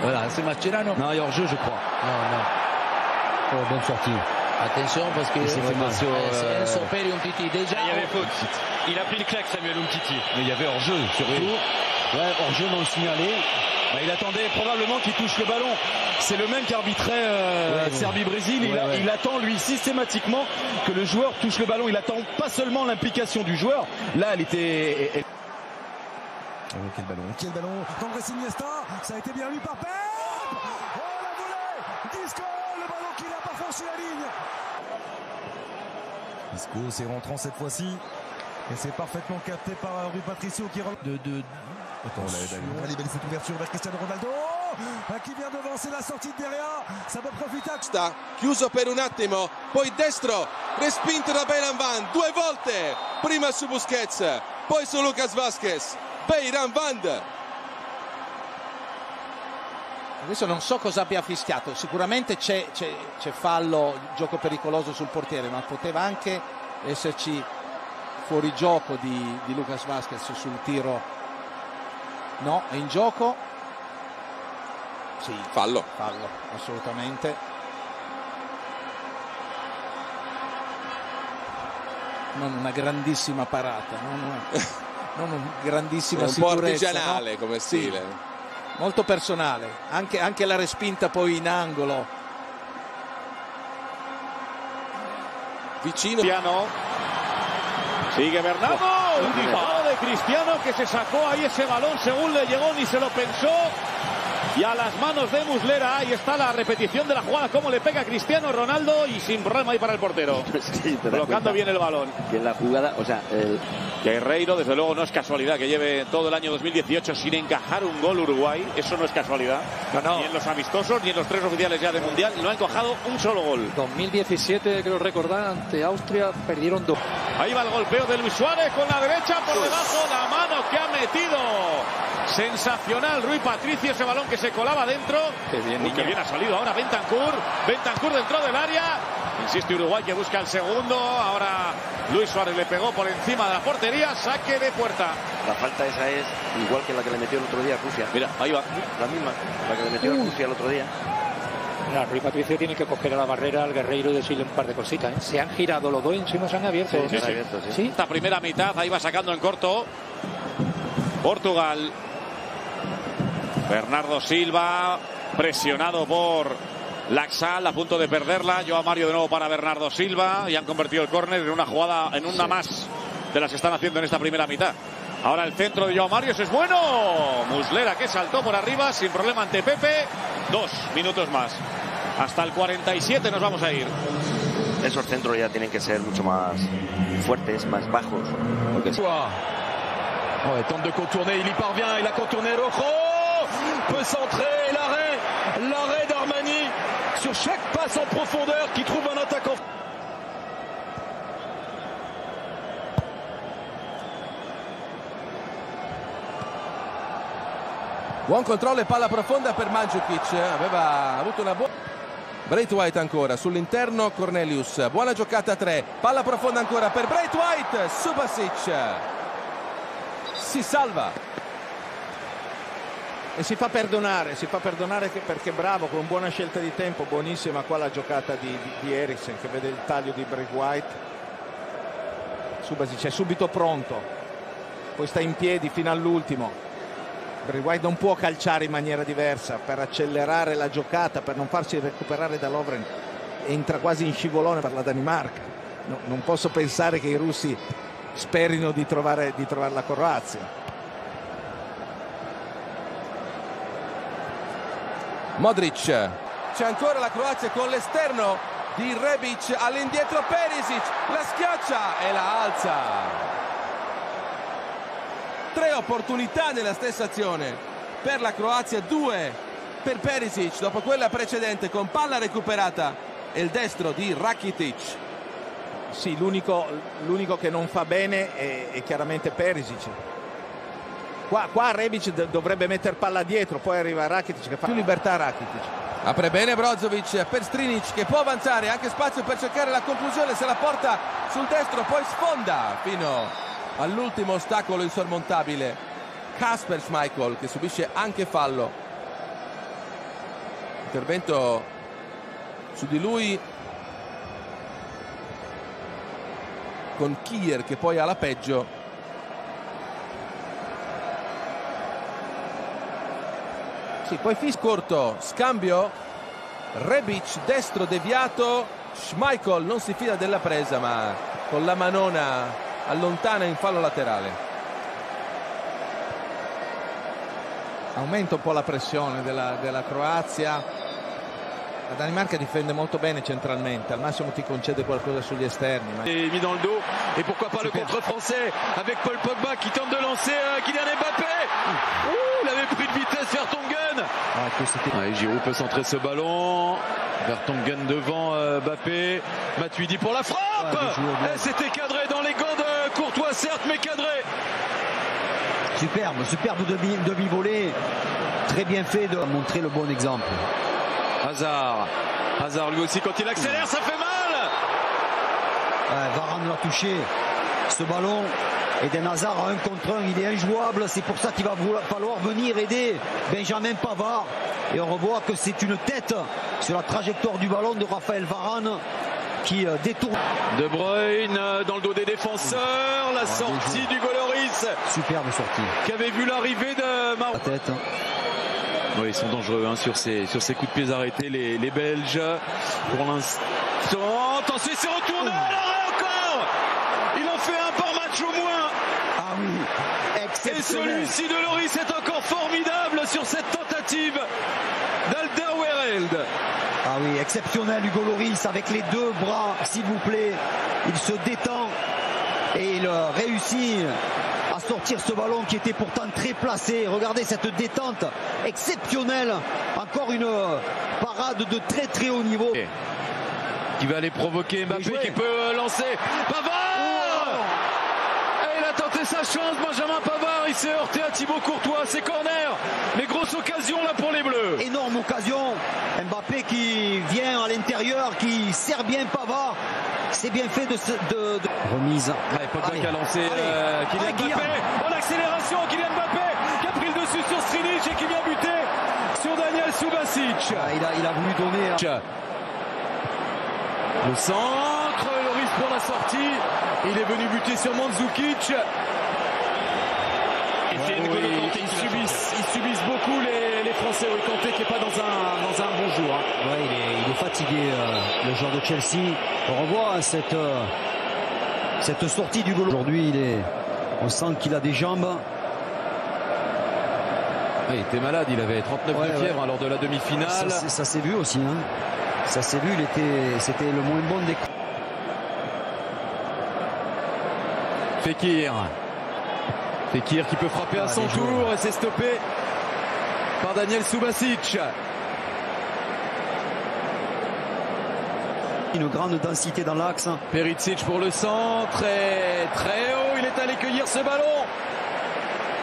Voilà, c'est Mascherano. Non, il y a hors-jeu, je crois. Non. Oh, bonne sortie. Attention parce que c'est Enzo Peri Umtiti déjà. Il y avait faute. Il a pris le claque, Samuel Umtiti. Mais il y avait hors-jeu, surtout. Oui. Ouais, hors-jeu non signalé. Bah, il attendait probablement qu'il touche le ballon. C'est le même qu'arbitrait Serbie-Brésil. Il attend, lui, systématiquement que le joueur touche le ballon. Il attend pas seulement l'implication du joueur. Là, elle était... Quel ballon Andrés Iniesta, ça a été bien lu par Pep. Oh, la volée Disco, le ballon qui n'a pas franchi la ligne. Disco, c'est rentrant cette fois-ci. Et c'est parfaitement capté par Rui Patricio qui relance. Attention, elle libelle cette ouverture vers Cristiano Ronaldo qui vient devancer la sortie de derrière. Ça peut profiter. Sta chiuso per un attimo, poi destro, respinto da Beiran Van 2 volte, prima su Busquets, poi su Lucas Vázquez. Beiran Van. Adesso non so cosa abbia fischiato, sicuramente c'è fallo, gioco pericoloso sul portiere, ma poteva anche esserci fuorigioco di Lucas Vázquez sul tiro. No, è in gioco. Sì, Fallo, assolutamente. Non una grandissima parata, non una grandissima un sicurezza. po' artigianale, no? Come stile. Sì, molto personale, anche la respinta poi in angolo. Vicino. Cristiano. Sigue Bernardo. Un disparo de Cristiano que se sacó ahí ese balón según le llegó, ni se lo pensó. Y a las manos de Muslera, ahí está la repetición de la jugada, cómo le pega Cristiano Ronaldo y sin problema ahí para el portero. Sí, colocando bien el balón. Que en la jugada, o sea, Guerreiro, desde luego no es casualidad que lleve todo el año 2018 sin encajar un gol Uruguay, eso no es casualidad. No. Ni en los amistosos, ni en los 3 oficiales ya de Mundial, no ha encajado un solo gol. 2017, creo recordar, ante Austria, perdieron 2. Ahí va el golpeo de Luis Suárez con la derecha por debajo, la mano que ha metido. Sensacional Rui Patricio, ese balón que se colaba dentro. Qué bien, que bien ha salido ahora Bentancur dentro del área. Insiste Uruguay que busca el segundo. Ahora Luis Suárez le pegó por encima de la portería. Saque de puerta. la falta esa es igual que la que le metió el otro día a Rusia. Mira, ahí va. La misma, la que le metió a Rusia el otro día. Rui Patricio tiene que coger a la barrera al Guerreiro y decirle un par de cositas, ¿eh? Se han girado los dos y encima se han abierto. Sí, se han abierto, sí. Esta primera mitad, ahí va sacando en corto Portugal. Bernardo Silva, presionado por Laxal, a punto de perderla. Joao Mario de nuevo para Bernardo Silva. Y han convertido el córner en una jugada, en una más de las que están haciendo en esta primera mitad. Ahora el centro de Joao Mario, ese es bueno. Muslera que saltó por arriba sin problema ante Pepe. 2 minutos más. Hasta el 47 nos vamos a ir. Esos centros ya tienen que ser mucho más fuertes, más bajos. Porque... Ouais, tente de contourner, il y parvient, il a contourné Rojo, peut centrer, l'arrêt d'Armani sur chaque passe en profondeur qui trouve un attaquant. Buon controllo e palla profonda per Mandžukić, aveva avuto una buona... Braithwaite ancora sull'interno, Cornelius, buona giocata a 3, palla profonda ancora per Braithwaite, Subasic si salva e si fa perdonare perché bravo, con buona scelta di tempo, buonissima qua la giocata di Eriksen che vede il taglio di Braithwaite. Subasic è subito pronto, poi sta in piedi fino all'ultimo. Braithwaite non può calciare in maniera diversa per accelerare la giocata, per non farsi recuperare da Lovren. Entra quasi in scivolone per la Danimarca. No, non posso pensare che i russi sperino di trovare la Croazia. Modric, c'è ancora la Croazia con l'esterno di Rebic, all'indietro Perisic, la schiaccia e la alza. 3 opportunità nella stessa azione per la Croazia, 2 per Perisic dopo quella precedente con palla recuperata e il destro di Rakitic. Sì, l'unico che non fa bene è chiaramente Perisic. Qua Rebic dovrebbe mettere palla dietro, poi arriva Rakitic che fa più libertà. Rakitic apre bene Brozovic per Strinic che può avanzare, anche spazio per cercare la conclusione, se la porta sul destro, poi sfonda fino all'ultimo ostacolo insormontabile Kasper Schmeichel che subisce anche fallo. Intervento su di lui con Kier che poi ha la peggio. Sì, poi corto, scambio, Rebic destro deviato, Schmeichel non si fida della presa ma con la manona allontana in fallo laterale. Aumenta un po' la pressione della Croazia. La Danimarca difende molto bene centralmente, al massimo ti concede qualcosa sugli esterni. Ma... Et mis dans le dos, et pourquoi pas le contre français avec Paul Pogba qui tente de lancer Kylian Mbappé. Il avait pris de vitesse Vertonghen. Giroud peut centrer ce ballon. Vertonghen devant Mbappé. Matuidi pour la frappe. C'était cadré dans les gants de Courtois, certes, mais cadré. Superbe demi-volée. Très bien fait de montrer le bon exemple. Hazard lui aussi quand il accélère ça fait mal. Varane l'a touché ce ballon. Eden Hazard à 1 contre 1, il est injouable, c'est pour ça qu'il va falloir venir aider Benjamin Pavard et on revoit que c'est une tête sur la trajectoire du ballon de Raphaël Varane qui détourne. De Bruyne dans le dos des défenseurs, la sortie du Goloris. Superbe sortie. Qui avait vu l'arrivée de Mar... La tête. Oui, ils sont dangereux hein, sur ces coups de pied arrêtés, les Belges. Pour l'instant, attention, il s'est retourné, l'arrêt encore. Il en fait un par match au moins. Ah oui, exceptionnel. Et celui-ci de Loris est encore formidable sur cette tentative d'Alderweireld. Ah oui, exceptionnel Hugo Loris avec les 2 bras, s'il vous plaît. Il se détend et il réussit à sortir ce ballon qui était pourtant très placé. Regardez cette détente exceptionnelle. Encore une parade de très haut niveau. Qui va aller provoquer Mbappé qui peut lancer. Pavard Et il a tenté sa chance, Benjamin Pavard. Il s'est heurté à Thibaut Courtois. C'est corner. Les grosses occasions là pour les Bleus. Énorme occasion. Mbappé qui vient à l'intérieur, qui sert bien Pavard. C'est bien fait de remise. Pogba qui a lancé Kylian Mbappé. En accélération, Kylian Mbappé qui a pris le dessus sur Strinic et qui vient buter sur Daniel Subasic. Il a voulu donner. Le centre, Loris pour la sortie. Il est venu buter sur Mandzukic. Ils subissent beaucoup les Français. Oui, Kanté qui n'est pas dans un bon jour. Hein. Ouais, il est fatigué, le joueur de Chelsea. On revoit cette sortie du goal. Aujourd'hui, on sent qu'il a des jambes. Il était malade, il avait 39 de fièvre lors de la demi-finale. Ça s'est vu aussi. Hein. Ça s'est vu, c'était le moins bon des coups. Fekir qui peut frapper à son tour et c'est stoppé par Daniel Subasic. Une grande densité dans l'axe. Perisic pour le centre et très haut, il est allé cueillir ce ballon.